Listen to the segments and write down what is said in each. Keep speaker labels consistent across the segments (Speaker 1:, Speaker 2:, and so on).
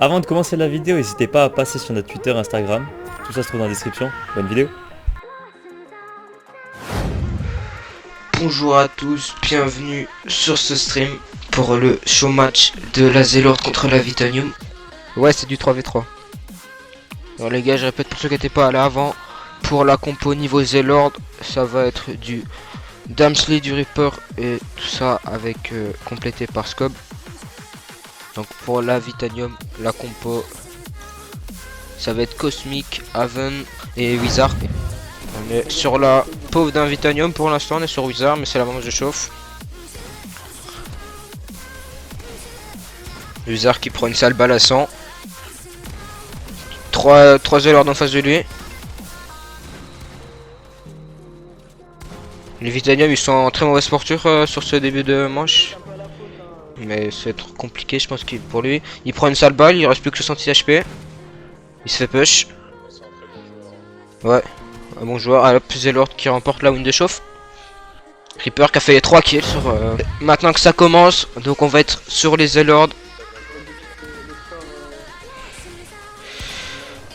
Speaker 1: Avant de commencer la vidéo, n'hésitez pas à passer sur notre Twitter, Instagram. Tout ça se trouve dans la description. Bonne vidéo.
Speaker 2: Bonjour à tous, bienvenue sur ce stream pour le show match de la Zélord contre la Vitanium. Ouais, c'est du 3v3. Alors les gars, je répète pour ceux qui n'étaient pas là avant, pour la compo niveau Zélord, ça va être du Damsley, du Reaper et tout ça avec complété par Scob. Donc pour la Vitanium, la compo, ça va être Cosmic, Haven et Wizard. On est sur la pauvre d'un Vitanium pour l'instant, on est sur Wizard, mais c'est la moment où je chauffe. Wizard qui prend une sale balle à 100. 3 Zélord en face de lui. Les Vitanium ils sont en très mauvaise posture sur ce début de manche. Mais c'est trop compliqué je pense que pour lui. Il prend une sale balle, il reste plus que 66 HP. Il se fait push. Ouais, un bon joueur. Ah, Zélord qui remporte la win de chauffe. Reaper qui a fait les 3 kills sur, maintenant que ça commence, donc on va être sur les Zélord.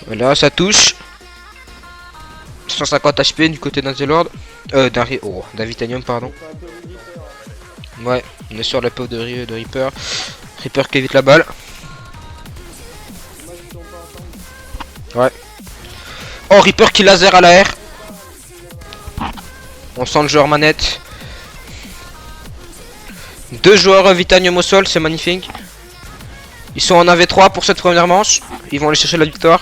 Speaker 2: Voilà, ça touche. 150 HP du côté d'un Zélord. D'un Vitanium, pardon. Ouais, on est sur la peau de Reaper. Reaper qui évite la balle. Ouais. Oh, Reaper qui laser à la R. On sent le joueur manette. 2 joueurs Vitanium au sol, c'est magnifique. Ils sont en AV3 pour cette première manche. Ils vont aller chercher la victoire.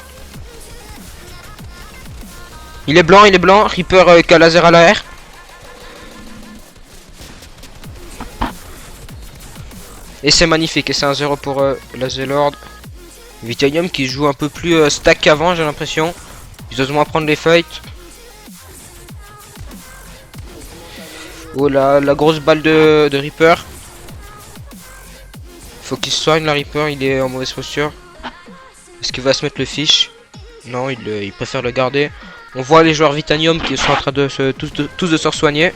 Speaker 2: Il est blanc, Reaper qui a laser à la R. Et c'est magnifique, et c'est un 0 pour la Zélord. Vitanium qui joue un peu plus stack qu'avant, j'ai l'impression. Ils osent moins prendre les fights. Oh là, la grosse balle de Reaper. Faut qu'il se soigne, la Reaper, il est en mauvaise posture. Est-ce qu'il va se mettre le fish? Non, il préfère le garder. On voit les joueurs Vitanium qui sont en train de tous de se soigner.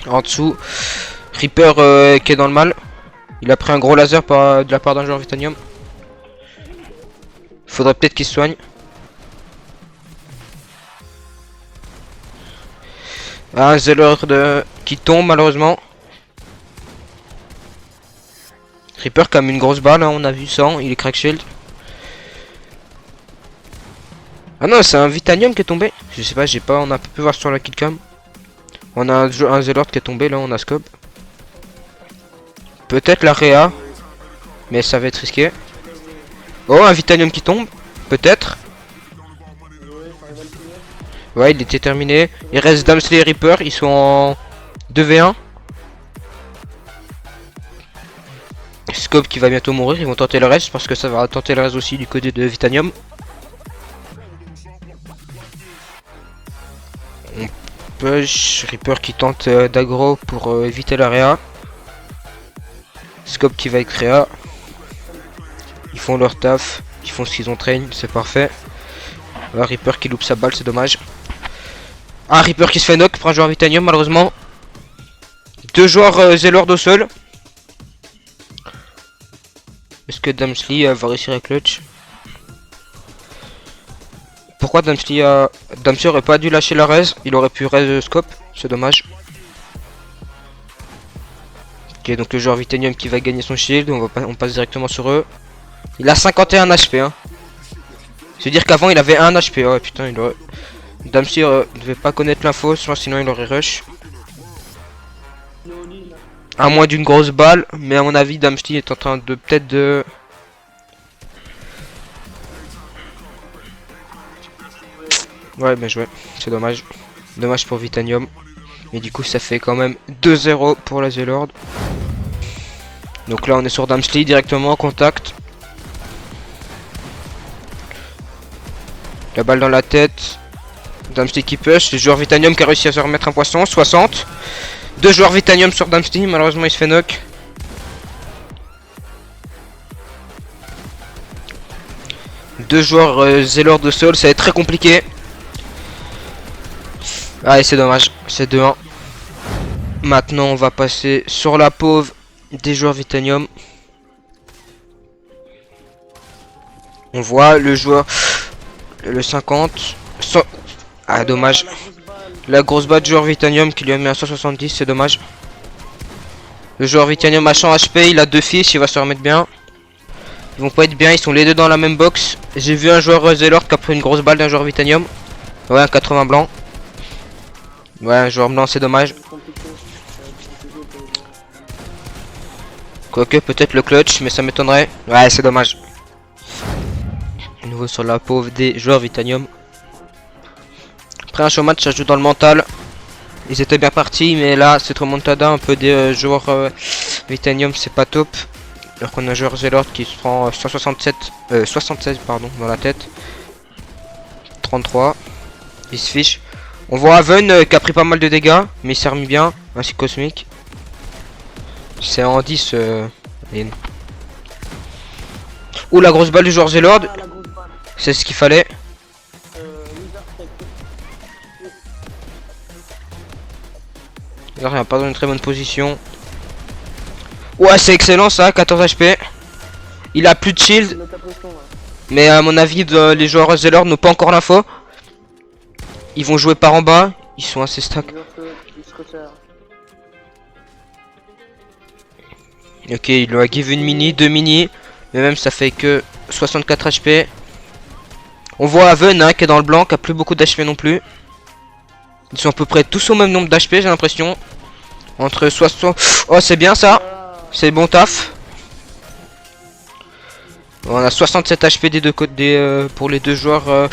Speaker 2: En dessous, Reaper qui est dans le mal. Il a pris un gros laser de la part d'un joueur Vitanium. Faudrait peut-être qu'il se soigne. Un Zélord qui tombe malheureusement. Reaper qui a mis une grosse balle, hein, on a vu ça, il est crack shield. Ah non, c'est un Vitanium qui est tombé. Je sais pas, on a pu voir sur la killcam. On a un Zélord qui est tombé, là on a scope. Peut-être la Réa, mais ça va être risqué. Oh, un Vitanium qui tombe, peut-être. Ouais, il était terminé. Il reste Damsley et Reaper, ils sont en 2v1. Scope qui va bientôt mourir, ils vont tenter le reste parce que ça va tenter le reste aussi du côté de Vitanium. On push, Reaper qui tente d'aggro pour éviter l'area. Scope qui va avec Réa. Ils font leur taf, ils font ce qu'ils ont train, c'est parfait. Voilà, Reaper qui loupe sa balle, c'est dommage. Ah, Reaper qui se fait knock pour un joueur Vitanium malheureusement. 2 joueurs Zélord au sol. Est-ce que Damsley va réussir à clutch? Pourquoi Damsley aurait pas dû lâcher la raise? Il aurait pu raise scope, c'est dommage. Ok, donc le joueur Vitanium qui va gagner son shield, on passe directement sur eux. Il a 51 HP, hein. C'est dire qu'avant il avait 1 HP, oh putain, Damsley devait pas connaître l'info, sinon il aurait rush. À moins d'une grosse balle, mais à mon avis Damsley est en train de peut-être de... Ouais, bien joué, c'est dommage. Dommage pour Vitanium. Mais du coup ça fait quand même 2-0 pour la Zélord. Donc là on est sur Damsley directement en contact. La balle dans la tête. Damsley qui push. Le joueur Vitanium qui a réussi à se remettre un poisson. 60. 2 joueurs Vitanium sur Damsley. Malheureusement il se fait knock. Deux joueurs Zélord de sol. Ça va être très compliqué. Ah, et c'est dommage. C'est 2-1. Maintenant on va passer sur la pauvre des joueurs Vitanium. On voit le joueur, le 50. Ah, dommage. La grosse batte du joueur Vitanium qui lui a mis un 170, c'est dommage. Le joueur Vitanium a 100 HP, il a 2 fiches, il va se remettre bien. Ils vont pas être bien, ils sont les deux dans la même box. J'ai vu un joueur Zelord qui a pris une grosse balle d'un joueur Vitanium. Ouais, un 80 blanc. Ouais, un joueur blanc, c'est dommage. Quoique peut-être le clutch, mais ça m'étonnerait. Ouais, c'est dommage. À nouveau sur la pauvre des joueurs Vitanium. Après un show match, ça joue dans le mental. Ils étaient bien partis, mais là, cette remontada un peu des joueurs Vitanium, c'est pas top. Alors qu'on a un joueur Zelord qui se prend 76 pardon, dans la tête. 33. Il se fiche. On voit Haven qui a pris pas mal de dégâts, mais il s'est remis bien, ainsi que Cosmic. C'est en 10. Ouh, la grosse balle du joueur Zelord. C'est ce qu'il fallait. Il n'a pas dans une très bonne position. Ouais, c'est excellent ça, 14 HP. Il a plus de shield. Mais à mon avis, les joueurs Zelord n'ont pas encore l'info. Ils vont jouer par en bas. Ils sont assez stack. Ok, il lui a give une mini, 2 mini. Mais même ça fait que 64 HP. On voit Haven hein, qui est dans le blanc, qui a plus beaucoup d'HP non plus. Ils sont à peu près tous au même nombre d'HP, j'ai l'impression. Entre 60... Oh, c'est bien ça. C'est bon taf. On a 67 HP des deux côtés pour les deux joueurs.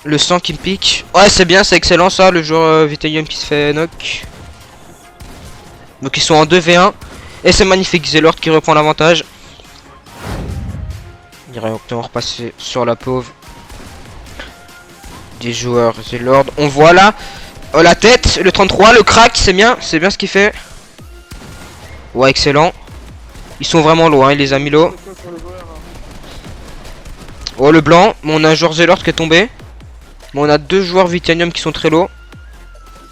Speaker 2: Le sang qui me pique. Ouais, c'est bien, c'est excellent ça. Le joueur Vitanium qui se fait knock. Donc ils sont en 2v1. Et c'est magnifique, Zelord qui reprend l'avantage. Directement repasser sur la pauvre des joueurs Zelord. On voit là la tête, le 33, le crack, c'est bien ce qu'il fait. Ouais, excellent. Ils sont vraiment low, hein, il les a mis low. Oh, le blanc, on a un joueur Zelord qui est tombé. Mais on a deux joueurs Vitanium qui sont très low.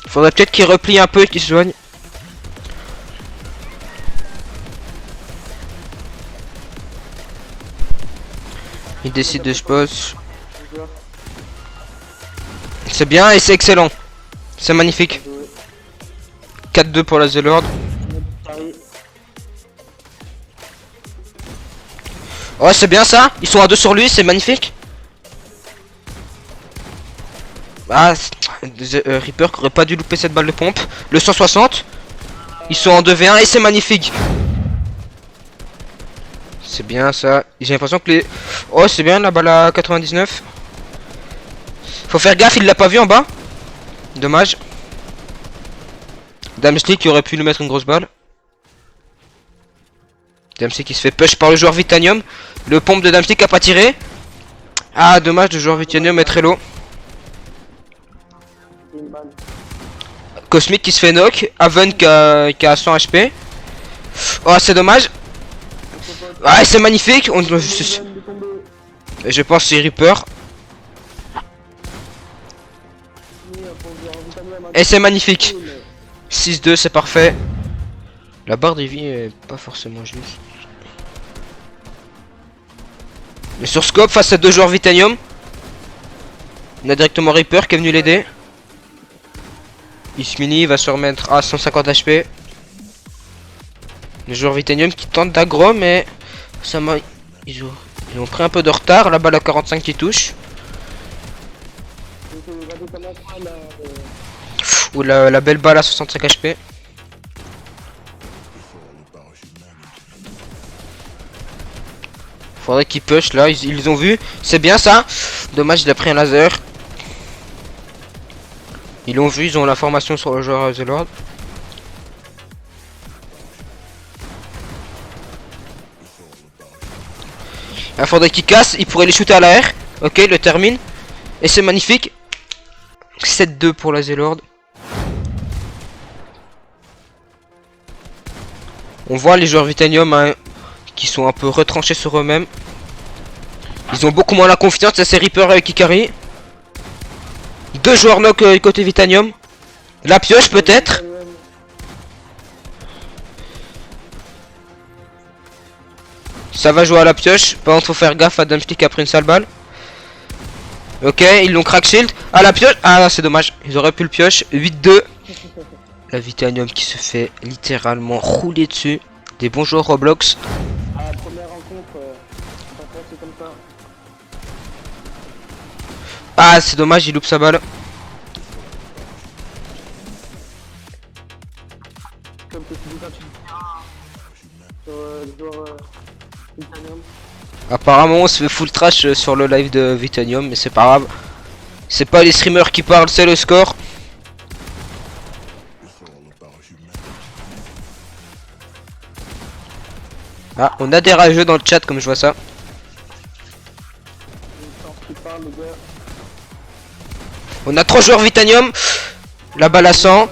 Speaker 2: Il faudrait peut-être qu'ils replient un peu et qu'ils se joignent. Il décide de se pose. C'est bien et c'est excellent. C'est magnifique. 4-2 pour la Zelord. Ouais, c'est bien ça. Ils sont à 2 sur lui, c'est magnifique. Ah, Reaper qui aurait pas dû louper cette balle de pompe. Le 160. Ils sont en 2v1 et c'est magnifique. C'est bien ça. J'ai l'impression que les... Oh, c'est bien la balle à 99. Faut faire gaffe, il l'a pas vu en bas. Dommage. Damsey qui aurait pu lui mettre une grosse balle. Damsey qui se fait push par le joueur Vitanium. Le pompe de Damsey qui a pas tiré. Ah, dommage, le joueur Vitanium est très low. Cosmic qui se fait knock. Haven qui a 100 HP. Oh, c'est dommage. Ouais, c'est magnifique. Je pense que c'est Reaper. Et c'est magnifique. 6-2, c'est parfait. La barre des vies est pas forcément juste. Mais sur scope, face à deux joueurs Vitanium, on a directement Reaper qui est venu l'aider. Ismini va se remettre à 150 HP. Le joueur Vitanium qui tente d'aggro, mais ça m'a... Ils ont pris un peu de retard. La balle à 45 qui touche. Ou la belle balle à 65 HP. Faudrait qu'ils push là, ils ont vu. C'est bien ça. Dommage, il a pris un laser. Ils l'ont vu, ils ont l'information sur le joueur Zelord. Il faudrait qu'il casse, il pourrait les shooter à l'air. Ok, il le termine. Et c'est magnifique. 7-2 pour la Zelord. On voit les joueurs Vitanium hein, qui sont un peu retranchés sur eux-mêmes. Ils ont beaucoup moins la confiance, c'est Reaper qui carry. Deux joueurs knock côté Vitanium. La pioche peut-être. Ça va jouer à la pioche. Par contre, faut faire gaffe à Dumpstick après une sale balle. Ok, ils l'ont crack shield. À la pioche. Ah, c'est dommage. Ils auraient pu le pioche. 8-2. La Vitanium qui se fait littéralement rouler dessus. Des bons joueurs Roblox.
Speaker 3: À la première rencontre, ça passe comme ça.
Speaker 2: Ah, c'est dommage, il loupe sa balle.
Speaker 3: Comme que tu dis quand tu sur le joueur Titanium.
Speaker 2: Apparemment, on se fait full trash sur le live de Vitanium, mais c'est pas grave. C'est pas les streamers qui parlent, c'est le score. Ah, on a des rageux dans le chat comme je vois ça.
Speaker 3: Qui parle, les gars.
Speaker 2: On a 3 joueurs Vitanium. La balle à 100.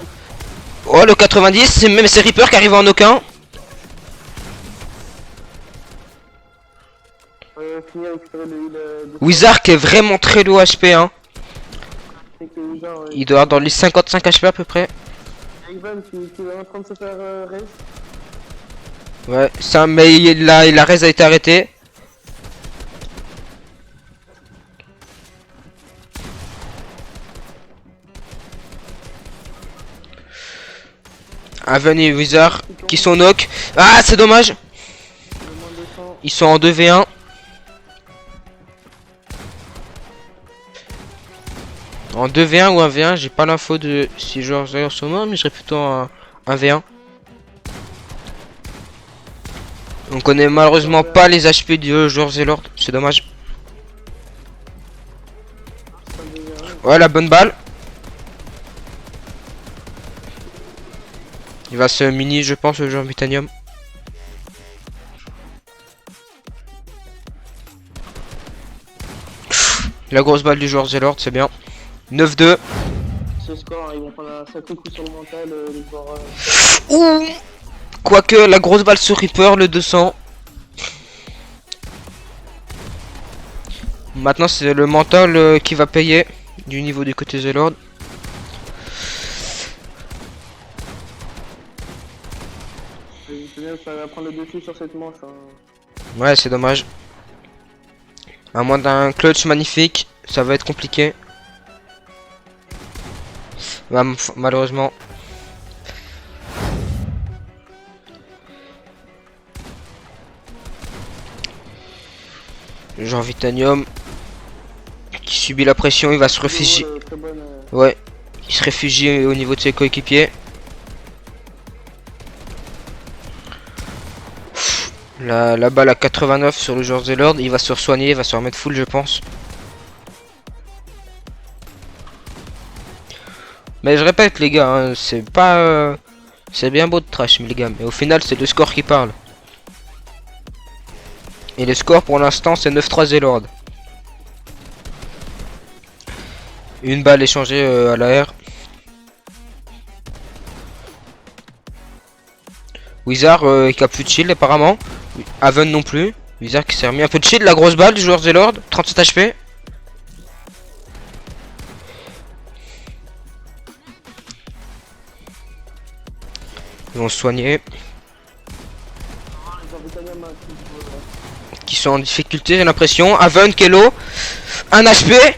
Speaker 2: Oh, le 90, c'est même c'est Reaper qui arrive en aucun.
Speaker 3: Fini à récupérer le heal de
Speaker 2: Wizard qui est vraiment très low HP, hein.
Speaker 3: c'est que Wizard,
Speaker 2: Il doit avoir dans les 55 HP à peu près.
Speaker 3: Ivan, tu es en train de se faire race.
Speaker 2: Ouais, ça, mais la raise a été arrêtée. Aven et Wizard qui sont knock. Ah, c'est dommage.
Speaker 3: Le moins 200.
Speaker 2: Ils sont en 2v1. En 2v1 ou 1v1, j'ai pas l'info de si joueurs d'ailleurs sont morts, mais je serais plutôt un 1v1. On connaît malheureusement pas les HP du joueur Zélord, c'est dommage. Ouais, la bonne balle. Il va se mini, je pense, le joueur Vitanium. La grosse balle du joueur Zélord, c'est bien. 9-2.
Speaker 3: Ce score, ils vont prendre un sacré coup sur le mental, les joueurs.
Speaker 2: Ouh. Quoique, la grosse balle sur Reaper, le 200. Maintenant, c'est le mental qui va payer du niveau du côté Zélord.
Speaker 3: Ça va prendre le dessus sur cette manche. Hein.
Speaker 2: Ouais, c'est dommage. À moins d'un clutch magnifique, ça va être compliqué. Bah, malheureusement. Genre Vitanium qui subit la pression, il va se réfugier.
Speaker 3: Très bonne,
Speaker 2: Ouais, il se réfugie au niveau de ses coéquipiers. La balle à 89 sur le joueur Zélord, il va se soigner, il va se remettre full je pense. Mais je répète les gars, hein, c'est pas... c'est bien beau de trash mais les gars, mais au final c'est le score qui parle. Et le score pour l'instant c'est 9-3 Zélord. Une balle échangée à l'air. Wizard qui a plus de shield apparemment. Haven non plus. Wizard qui s'est remis un peu de shield. La grosse balle du joueur Zélord. 37 HP. Ils vont se soigner. Qui sont en difficulté j'ai l'impression. Haven, Kello. 1 HP.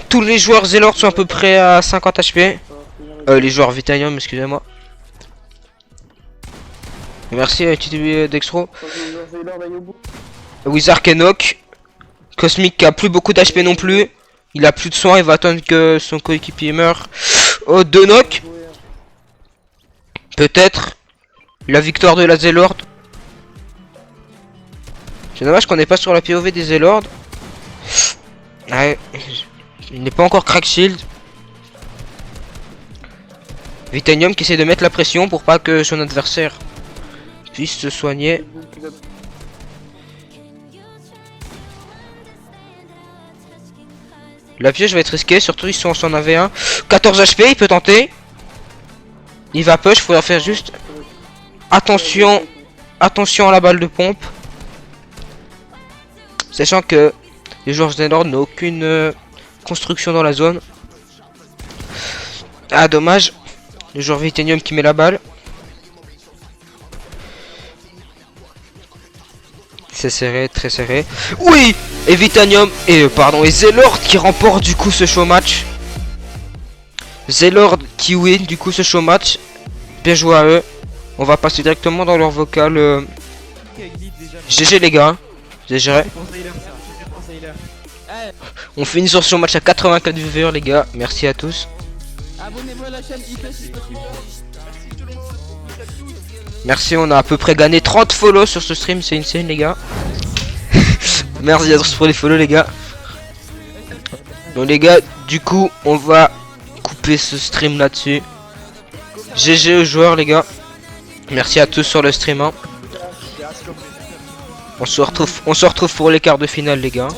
Speaker 2: Tous les joueurs Zélord sont à peu près à 50 HP. Les joueurs Vitanium, excusez-moi. Merci Titi Dextro. Wizard Kenok. Cosmic qui a plus beaucoup d'HP non plus. Il a plus de soins, il va attendre que son coéquipier meure. Oh, 2 knock. Peut-être la victoire de la Zélord. C'est dommage qu'on n'est pas sur la POV des Zélord. Ouais. Il n'est pas encore crack shield. Vitanium qui essaie de mettre la pression pour pas que son adversaire puisse se soigner. La piège va être risquée, surtout ils sont en 1v1. 14 HP, il peut tenter. Il va push, faudra faire juste attention. Attention à la balle de pompe. Sachant que les joueurs Zélord n'ont aucune construction dans la zone. Ah dommage. Le joueur Vitanium qui met la balle. c'est serré, très serré. Oui. Et Vitanium et pardon et Zelord qui remporte du coup ce show match. Zelord qui win du coup ce show match. Bien joué à eux. On va passer directement dans leur vocal. GG les gars. GG. On finit sur ce show match à 84 viewers les gars. Merci à tous.
Speaker 4: Abonnez-vous à la chaîne
Speaker 2: Merci, on a à peu près gagné 30 follow sur ce stream, c'est insane les gars. Merci à tous pour les follow les gars. Donc les gars, du coup, on va couper ce stream là-dessus. GG aux joueurs les gars. Merci à tous sur le stream. Hein. On se retrouve pour les quarts de finale les gars.